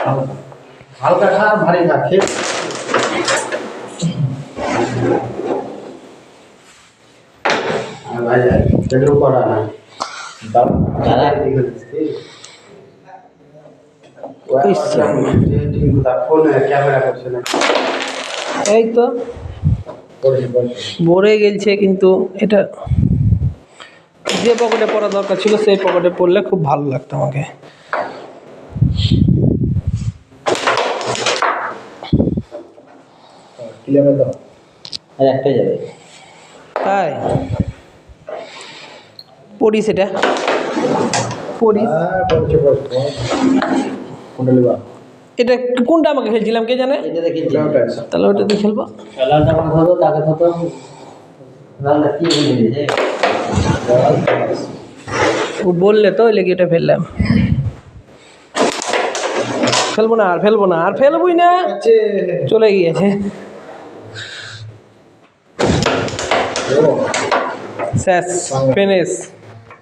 হালকা খা ভারী খা খেয়ে ভাই পেটের উপর আনা দাদা ক্যামেরা করছে না এই তো ভরে গেছে, কিন্তু এটা যে পকেটে পড়া দরকার ছিল সেই পকেটে পড়লে খুব ভালো লাগতো আমাকে। ক্লিয়ার দাও আর একটাই যাবে। তাই পড়িস, এটা পড়িস। কোনটা লিবা এটা কোনটা আমাকে খেলছিলাম কে জানে? এটা দেখি তাহলে ওটা দিয়ে খেলবো। খেলাটা আমার হতো তাকে হতো রান্না কি বলে দিয়েছে ও বললে তো ওই লেগে এটা ফেললাম। ফেলবো না আর ফেলবো না আর ফেলবই না, চলে গিয়েছে। শেষ, ফিনিশ।